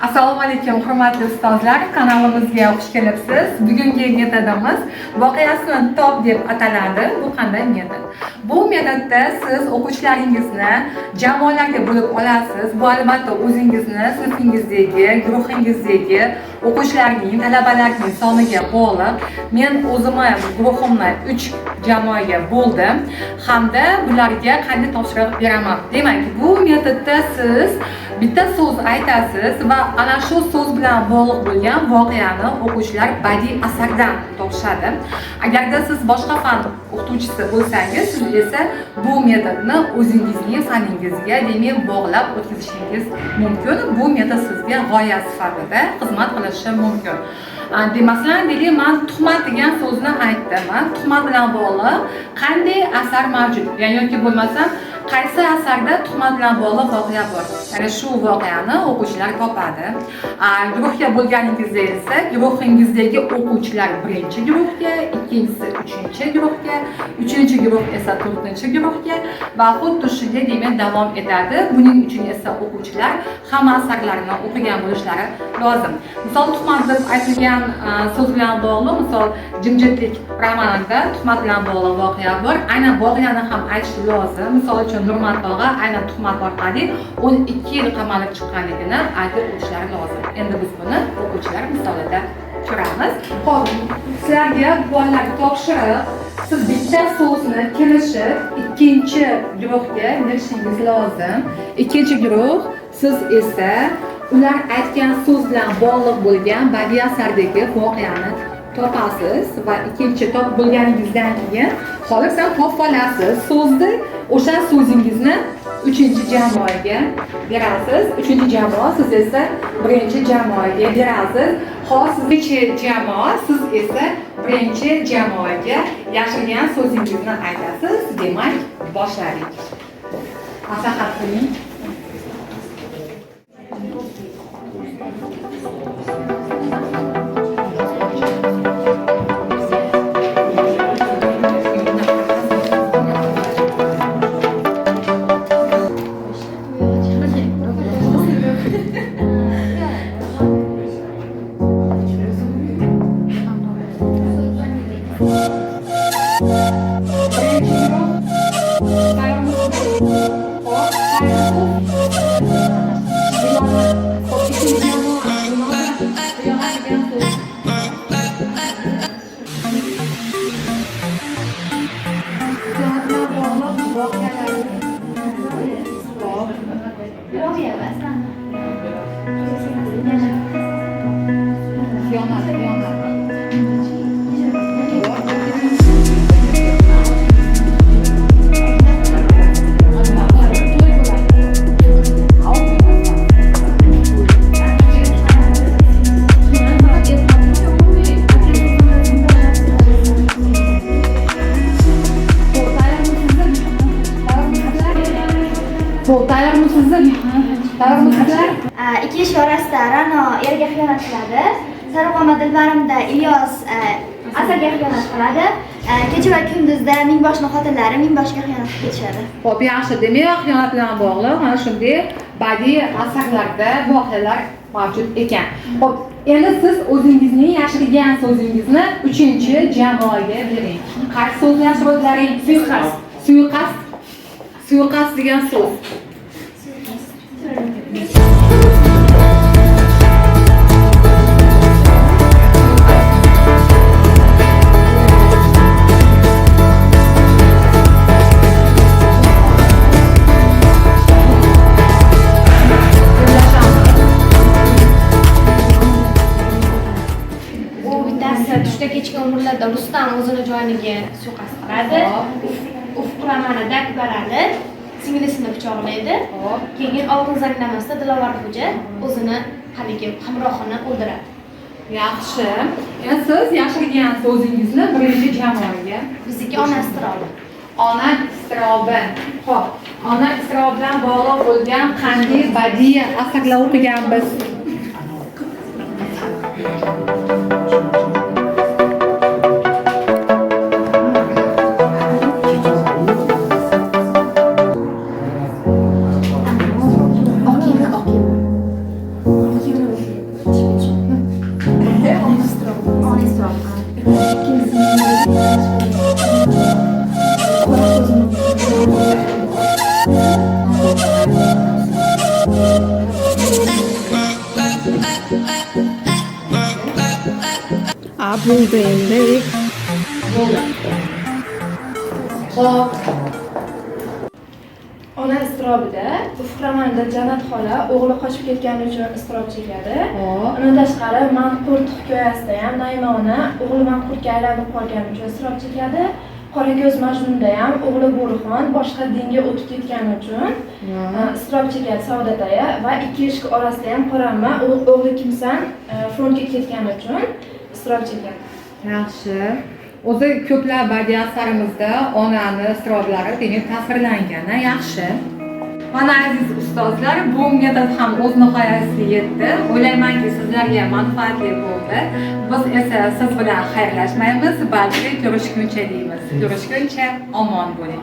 Assalomu alaykum hurmatli ustozlar, kanalimizga xush kelibsiz. Bugungi metodimiz voqeasini top deb ataladi. Bu qanday metod? Bu metodda siz o'quvchilaringizni jamoalarga bo'lib olasiz. Bu albatta o'zingizni sinfingizdagi, guruhingizdagi o'quvchilarning, talabalarning soniga bog'liq. Men o'zimni guruhimni 3 jamoaga bo'ldim hamda bularga qanday topshiriq beraman. Demak, bu metodda siz bitta so'z aytasiz va ana shu so'z bilan bog'liq bo'lgan voqeani o'quvchilar badiiy asardan topishadi. Agarda siz boshqa fan o'qituvchisi bo'lsangiz, siz esa bu metodni o'zingizning faningizga demak bog'lab o'tkazishingiz mumkin. Bu metod sizga g'oya sifatida xizmat qilishi mumkin. Masalan, deylik, men tuhmat degan so'zni aytdim. Tuhmat bilan bog'liq qanday asar mavjud? Ya'ni yoki bo'lmasam qaysi asarda tuhmat bilan bog'liq voqea bor? Ya'ni shu voqeani o'quvchilar topadi. Guruhga bo'lganingizda esa guruhingizdagi o'quvchilar birinchi guruhga, ikkinchisi uchinchi guruhga, uchinchi guruh esa to'rtinchi guruhga va xuddi shunday demak davom etadi. Buning uchun esa o'quvchilar hamma asarlarni o'qigan bo'lishlari lozim. Misol, tuhmat deb aytilgan so'z bilan bog'liq, misol Jimjitlik romanida tuhmat bilan bog'liq voqea bor. Aynan voqeani ham aytish lozim. Misol uchun Nurmat tog'a aynan tuhmat orqali 12 yil qamalib chiqqanligini aytib o'tishlari lozim. Endi biz buni o'quvchilar misolida ko'ramiz. Xo'p, sizlarga bolalar topshiriq. Siz bitta so'zni kelishib ikkinchi guruhga berishingiz lozim. Ikkinchi guruh siz esa ular aytgan so'z bilan bog'liq bo'lgan badiiy asardagi voqeani topasiz va ikkinchi top bo'lganingizdan keyin xohlasan topib olasiz so'zni. O'sha so'zingizni uchinchi jamoaga berasiz. Uchinchi jamoa siz esa birinchi jamoaga berasiz. Xo'p, sizchi jamoa siz esa birinchi jamoaga yashirgan so'zingizni aytasiz. Demak, boshladik. Maslahat qiling. İki ish orasida Ra'no erga xiyonat qiladi. Sarvqoma Dilbarimda Ilyos Asalga xiyonat qiladi. Kecha va kunduzda Mingboshning xotinlari Mingboshga xiyonat qilib ketishadi. Xo'p, yaxshi. Demak, xiyonat bilan bog'liq mana shunday badiiy asarlarda voqealar mavjud ekan. Xo'p, endi siz o'zingizning yashirgan so'zingizni uchinchi jamoaga bering. Qaysi so'zni yashirdilaring? Suiqasd. Suiqasd. Suiqasd degan so'z. Tushda kechki umrlarda Rustam o'zini joniga suiqasd qiladi. Ufq romanida Akbarali singlisini pichoqlaydi. Keyin Oltin zanglamasida Dilovar xo'ja o'zini haligi hamrohini o'ldiradi. Yaxshi. Endi siz yashirgan so'zingizni birinchi jamoaga. Bizniki ona iztirobi. Ona iztirobi. Xo'p, ona iztirobi bilan bog'liq bo'lgan qanday badiiy asarlar o'qiganmiz? Bo'ldi endi. Xo'p, Ona iztirobida, Ufq romanida Jannat xola o'g'li qochib ketgani uchun iztirob chekadi. Xo'p. Undan tashqari Manqurt hikoyasida ham Naima ona o'g'li Manqurtga aylanib qolgani uchun iztirob chekadi. Qorako'z Majnunda ham o'g'li Bo'rixon boshqa dinga o'tib ketgani uchun iztirob chekadi Saodat aya va ikki eshik orasida ham Qoramma o'g'li Kimsan frontga ketgani uchun iztirob chekadi. Yaxshi. O'zi ko'plab badiiy asarimizda onani iztiroblari demak tasvirlangan. Yaxshi. Mana aziz ustozlar, bu metod ham o'z nihoyasiga yetdi. O'ylaymanki, sizlarga manfaatli bo'ldi. Biz esa siz bilan xayrlashmaymiz, balki ko'rishguncha deymiz. Ko'rishguncha omon bo'ling.